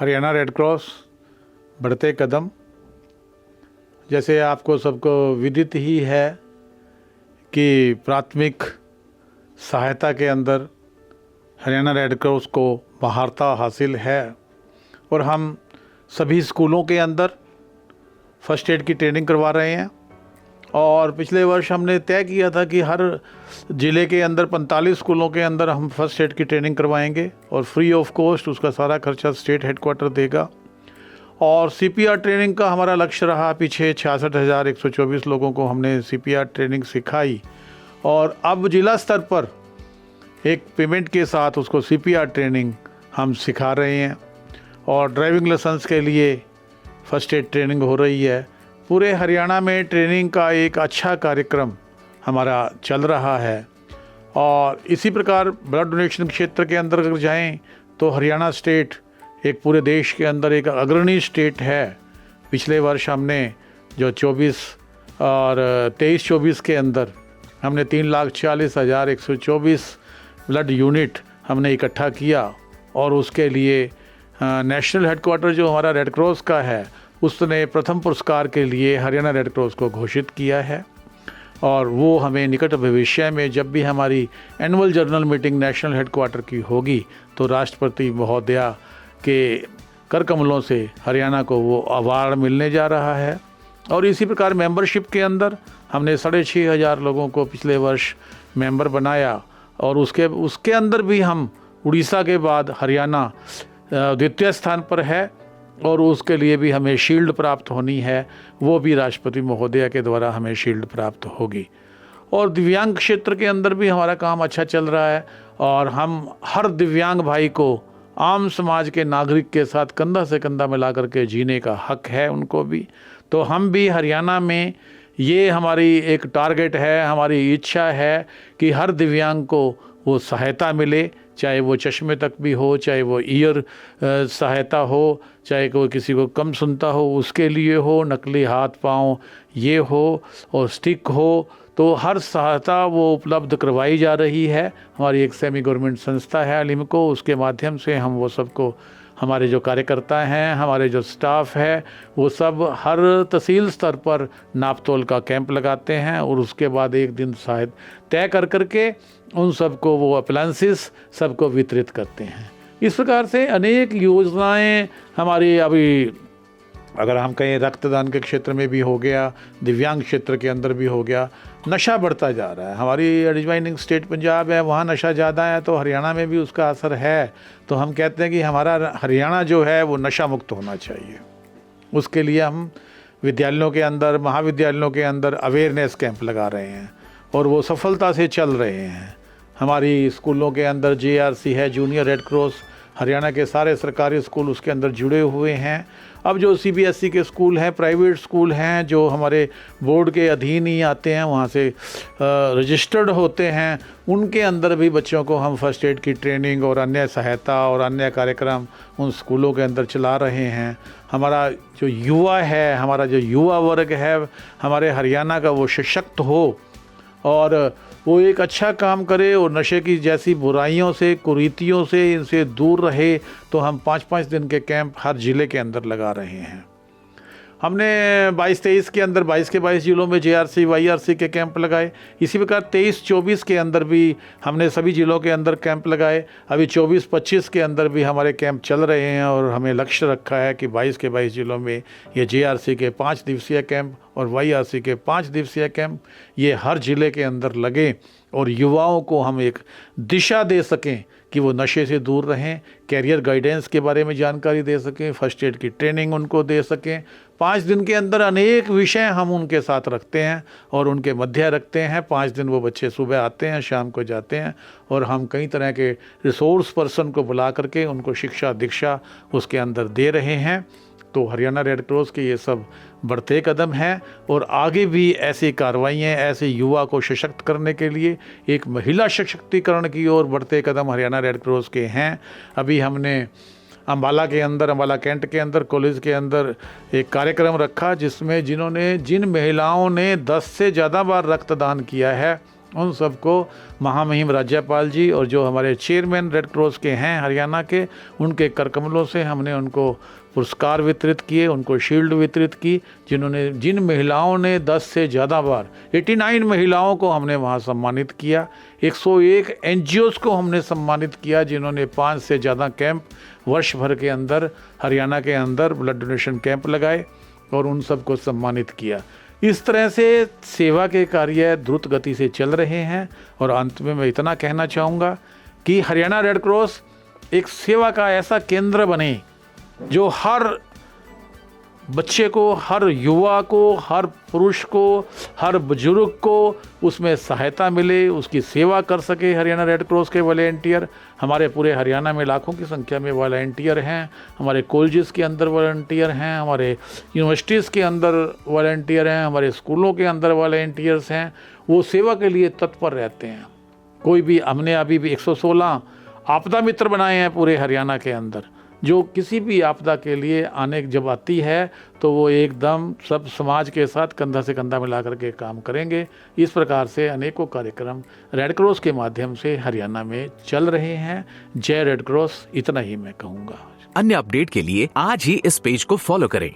Haryana red cross बढ़ते कदम। जैसे आपको सबको विदित ही है कि प्राथमिक सहायता के अंदर हरियाणा रेड क्रॉस को महारता हासिल है और हम सभी स्कूलों के अंदर फर्स्ट एड की ट्रेनिंग करवा रहे हैं। और पिछले वर्ष हमने तय किया था कि हर ज़िले के अंदर 45 स्कूलों के अंदर हम फर्स्ट एड की ट्रेनिंग करवाएंगे और फ्री ऑफ कॉस्ट उसका सारा खर्चा स्टेट हेडक्वार्टर देगा। और सीपीआर ट्रेनिंग का हमारा लक्ष्य रहा। पीछे 66,124 लोगों को हमने सीपीआर ट्रेनिंग सिखाई और अब जिला स्तर पर एक पेमेंट के साथ उसको सीपीआर ट्रेनिंग हम सिखा रहे हैं। और ड्राइविंग लाइसेंस के लिए फर्स्ट एड ट्रेनिंग हो रही है। पूरे हरियाणा में ट्रेनिंग का एक अच्छा कार्यक्रम हमारा चल रहा है। और इसी प्रकार ब्लड डोनेशन क्षेत्र के अंदर अगर जाएं तो हरियाणा स्टेट एक पूरे देश के अंदर एक अग्रणी स्टेट है। पिछले वर्ष हमने जो 24 और 23-24 के अंदर हमने 3,40,124 ब्लड यूनिट हमने इकट्ठा किया और उसके लिए नेशनल हेडक्वार्टर जो हमारा रेड क्रॉस का है उसने प्रथम पुरस्कार के लिए हरियाणा रेड क्रॉस को घोषित किया है। और वो हमें निकट भविष्य में जब भी हमारी annual general meeting national headquarter की होगी तो राष्ट्रपति महोदया के कर कमलों से हरियाणा को वो अवार्ड मिलने जा रहा है। और इसी प्रकार मेंबरशिप के अंदर हमने 6,500 लोगों को पिछले वर्ष मेंबर बनाया और उसके अंदर भी हम उड़ीसा के बाद हरियाणा द्वितीय स्थान पर है और उसके लिए भी हमें शील्ड प्राप्त होनी है। वो भी राष्ट्रपति महोदया के द्वारा हमें शील्ड प्राप्त होगी। और दिव्यांग क्षेत्र के अंदर भी हमारा काम अच्छा चल रहा है और हम हर दिव्यांग भाई को आम समाज के नागरिक के साथ कंधा से कंधा मिला करके जीने का हक है उनको भी। तो हम भी हरियाणा में ये हमारी एक टारगेट है, हमारी इच्छा है कि हर दिव्यांग को वो सहायता मिले, चाहे वो चश्मे तक भी हो, चाहे वो ईयर सहायता हो, चाहे कोई किसी को कम सुनता हो उसके लिए हो, नकली हाथ पाँव ये हो और स्टिक हो, तो हर सहायता वो उपलब्ध करवाई जा रही है। हमारी एक सेमी गवर्नमेंट संस्था है अलिमको, उसके माध्यम से हम वो सबको, हमारे जो कार्यकर्ता हैं, हमारे जो स्टाफ है, वो सब हर तहसील स्तर पर नापतोल का कैंप लगाते हैं और उसके बाद एक दिन शायद तय कर करके उन सबको वो अप्लायंसेस सबको वितरित करते हैं। इस प्रकार से अनेक योजनाएं हमारी अभी, अगर हम कहें रक्तदान के क्षेत्र में भी हो गया, दिव्यांग क्षेत्र के अंदर भी हो गया। नशा बढ़ता जा रहा है, हमारी एडजॉइनिंग स्टेट पंजाब है, वहाँ नशा ज़्यादा है तो हरियाणा में भी उसका असर है। तो हम कहते हैं कि हमारा हरियाणा जो है वो नशा मुक्त होना चाहिए। उसके लिए हम विद्यालयों के अंदर, महाविद्यालयों के अंदर अवेयरनेस कैंप लगा रहे हैं और वो सफलता से चल रहे हैं। हमारी स्कूलों के अंदर JRC है, जूनियर रेड क्रॉस, हरियाणा के सारे सरकारी स्कूल उसके अंदर जुड़े हुए हैं। अब जो CBSE के स्कूल हैं, प्राइवेट स्कूल हैं जो हमारे बोर्ड के अधीन ही आते हैं, वहाँ से रजिस्टर्ड होते हैं, उनके अंदर भी बच्चों को हम फर्स्ट एड की ट्रेनिंग और अन्य सहायता और अन्य कार्यक्रम उन स्कूलों के अंदर चला रहे हैं। हमारा जो युवा है, हमारा जो युवा वर्ग है हमारे हरियाणा का, वो सशक्त हो और वो एक अच्छा काम करे और नशे की जैसी बुराइयों से, कुरीतियों से, इनसे दूर रहे। तो हम 5-5 दिन के कैंप हर ज़िले के अंदर लगा रहे हैं। हमने 22-23 के अंदर 22 के 22 जिलों में JRC YRC के कैंप लगाए। इसी प्रकार 23-24 के अंदर भी हमने सभी जिलों के अंदर कैंप लगाए। अभी 24-25 के अंदर भी हमारे कैंप चल रहे हैं और हमें लक्ष्य रखा है कि 22 के 22 जिलों में ये JRC के 5 दिवसीय कैंप और YRC के 5 दिवसीय कैंप ये हर ज़िले के अंदर लगे और युवाओं को हम एक दिशा दे सकें कि वो नशे से दूर रहें, कैरियर गाइडेंस के बारे में जानकारी दे सकें, फर्स्ट एड की ट्रेनिंग उनको दे सकें। 5 दिन के अंदर अनेक विषय हम उनके साथ रखते हैं और उनके मध्य रखते हैं। 5 दिन वो बच्चे सुबह आते हैं, शाम को जाते हैं और हम कई तरह के रिसोर्स पर्सन को बुला करके उनको शिक्षा दीक्षा उसके अंदर दे रहे हैं। तो हरियाणा रेड क्रॉस के ये सब बढ़ते कदम हैं और आगे भी ऐसी कार्रवाइयाँ, ऐसे युवा को सशक्त करने के लिए एक महिला सशक्तिकरण की ओर बढ़ते कदम हरियाणा रेड क्रॉस के हैं। अभी हमने अम्बाला के अंदर, अम्बाला कैंट के अंदर, कॉलेज के अंदर एक कार्यक्रम रखा जिसमें जिन महिलाओं ने 10 से ज़्यादा बार रक्तदान किया है उन सबको महामहिम राज्यपाल जी और जो हमारे चेयरमैन रेड क्रॉस के हैं हरियाणा के, उनके करकमलों से हमने उनको पुरस्कार वितरित किए, उनको शील्ड वितरित की। जिन महिलाओं ने 10 से ज़्यादा बार 89 महिलाओं को हमने वहाँ सम्मानित किया। 101 NGOs को हमने सम्मानित किया जिन्होंने 5 से ज़्यादा कैंप वर्ष भर के अंदर हरियाणा के अंदर ब्लड डोनेशन कैंप लगाए और उन सबको सम्मानित किया। इस तरह से सेवा के कार्य द्रुत गति से चल रहे हैं। और अंत में मैं इतना कहना चाहूँगा कि हरियाणा रेड क्रॉस एक सेवा का ऐसा केंद्र बने जो हर बच्चे को, हर युवा को, हर पुरुष को, हर बुजुर्ग को उसमें सहायता मिले, उसकी सेवा कर सके। हरियाणा रेड क्रॉस के वॉलेंटियर हमारे पूरे हरियाणा में लाखों की संख्या में वॉलेंटियर हैं। हमारे कॉलेजेस के अंदर वॉलेंटियर हैं, हमारे यूनिवर्सिटीज़ के अंदर वॉलेंटियर हैं, हमारे स्कूलों के अंदर वॉलेंटियर्स हैं। वो सेवा के लिए तत्पर रहते हैं। कोई भी हमने अभी भी 116 आपदा मित्र बनाए हैं पूरे हरियाणा के अंदर, जो किसी भी आपदा के लिए आने जब आती है तो वो एकदम सब समाज के साथ कंधा से कंधा मिला करके काम करेंगे। इस प्रकार से अनेकों कार्यक्रम रेड क्रॉस के माध्यम से हरियाणा में चल रहे हैं। जय रेड क्रॉस, इतना ही मैं कहूँगा। अन्य अपडेट के लिए आज ही इस पेज को फॉलो करें।